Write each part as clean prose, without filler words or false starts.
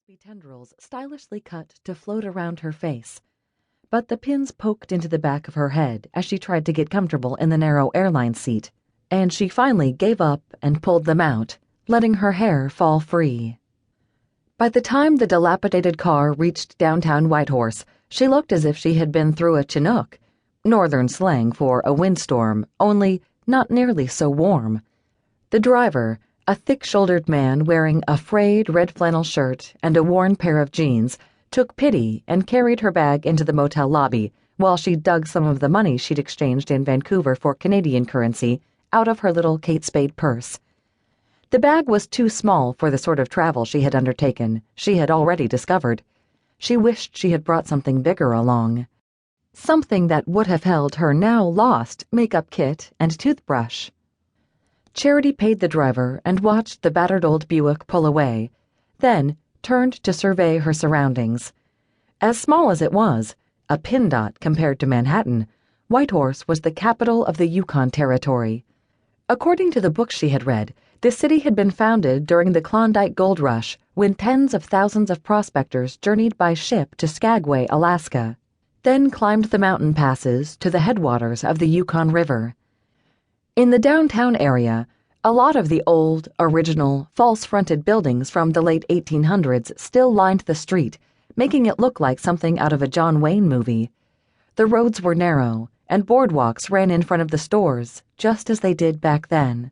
Tendrils stylishly cut to float around her face, but the pins poked into the back of her head as she tried to get comfortable in the narrow airline seat, and she finally gave up and pulled them out, letting her hair fall free. By the time the dilapidated car reached downtown Whitehorse, she looked as if she had been through a Chinook, northern slang for a windstorm, only not nearly so warm. The driver, a thick-shouldered man wearing a frayed red flannel shirt and a worn pair of jeans, took pity and carried her bag into the motel lobby while she dug some of the money she'd exchanged in Vancouver for Canadian currency out of her little Kate Spade purse. The bag was too small for the sort of travel she had undertaken, she had already discovered. She wished she had brought something bigger along. Something that would have held her now-lost makeup kit and toothbrush. Charity paid the driver and watched the battered old Buick pull away, then turned to survey her surroundings. As small as it was, a pin dot compared to Manhattan, Whitehorse was the capital of the Yukon territory. According to the books she had read, this city had been founded during the Klondike Gold Rush, when tens of thousands of prospectors journeyed by ship to Skagway, Alaska, then climbed the mountain passes to the headwaters of the Yukon River. In the downtown area, a lot of the old, original, false-fronted buildings from the late 1800s still lined the street, making it look like something out of a John Wayne movie. The roads were narrow, and boardwalks ran in front of the stores, just as they did back then.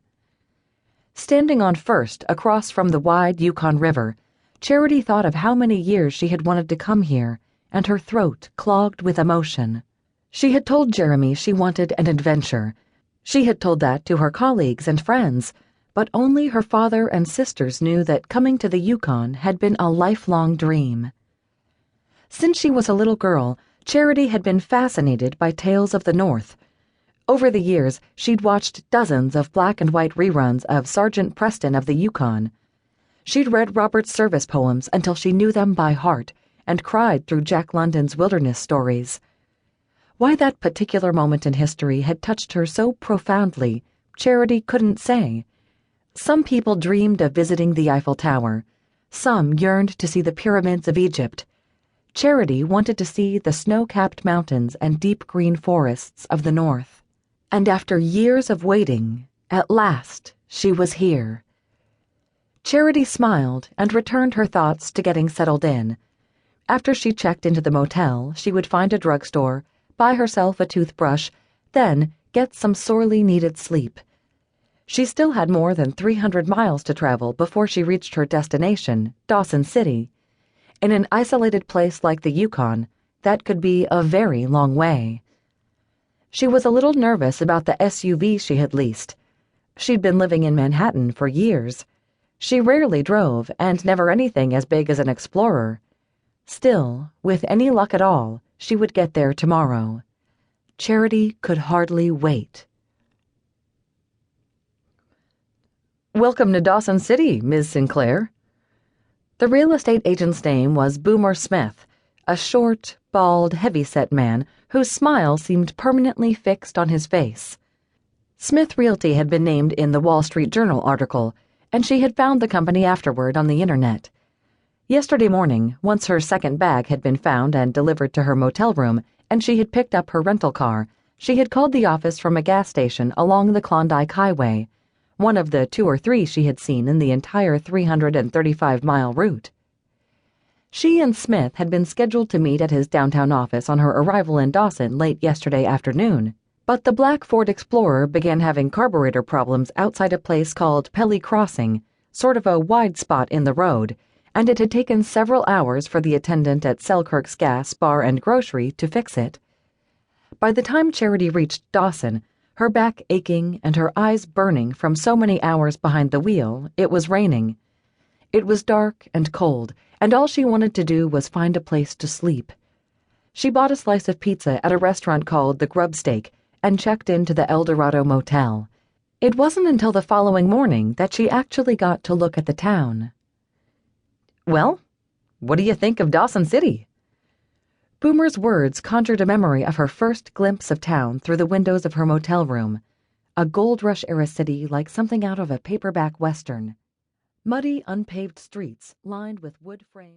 Standing on First across from the wide Yukon River, Charity thought of how many years she had wanted to come here, and her throat clogged with emotion. She had told Jeremy she wanted an adventure. She had told that to her colleagues and friends, but only her father and sisters knew that coming to the Yukon had been a lifelong dream. Since she was a little girl, Charity had been fascinated by tales of the North. Over the years, she'd watched dozens of black and white reruns of Sergeant Preston of the Yukon. She'd read Robert's service poems until she knew them by heart and cried through Jack London's wilderness stories. Why that particular moment in history had touched her so profoundly, Charity couldn't say. Some people dreamed of visiting the Eiffel Tower. Some yearned to see the pyramids of Egypt. Charity wanted to see the snow-capped mountains and deep green forests of the North. And after years of waiting, at last, she was here. Charity smiled and returned her thoughts to getting settled in. After she checked into the motel, she would find a drugstore, buy herself a toothbrush, then get some sorely needed sleep. She still had more than 300 miles to travel before she reached her destination, Dawson City. In an isolated place like the Yukon, that could be a very long way. She was a little nervous about the SUV she had leased. She'd been living in Manhattan for years. She rarely drove, and never anything as big as an Explorer. Still, with any luck at all, she would get there tomorrow. Charity could hardly wait. "Welcome to Dawson City, Ms. Sinclair." The real estate agent's name was Boomer Smith, a short, bald, heavy-set man whose smile seemed permanently fixed on his face. Smith Realty had been named in the Wall Street Journal article, and she had found the company afterward on the internet. Yesterday morning, once her second bag had been found and delivered to her motel room, and she had picked up her rental car, she had called the office from a gas station along the Klondike Highway, one of the 2 or 3 she had seen in the entire 335-mile route. She and Smith had been scheduled to meet at his downtown office on her arrival in Dawson late yesterday afternoon, but the black Ford Explorer began having carburetor problems outside a place called Pelly Crossing, sort of a wide spot in the road, and it had taken several hours for the attendant at Selkirk's Gas, Bar, and Grocery to fix it. By the time Charity reached Dawson, her back aching and her eyes burning from so many hours behind the wheel, it was raining. It was dark and cold, and all she wanted to do was find a place to sleep. She bought a slice of pizza at a restaurant called The Grub Steak and checked into the El Dorado Motel. It wasn't until the following morning that she actually got to look at the town. "Well, what do you think of Dawson City?" Boomer's words conjured a memory of her first glimpse of town through the windows of her motel room. A Gold Rush-era city like something out of a paperback western. Muddy, unpaved streets lined with wood frames.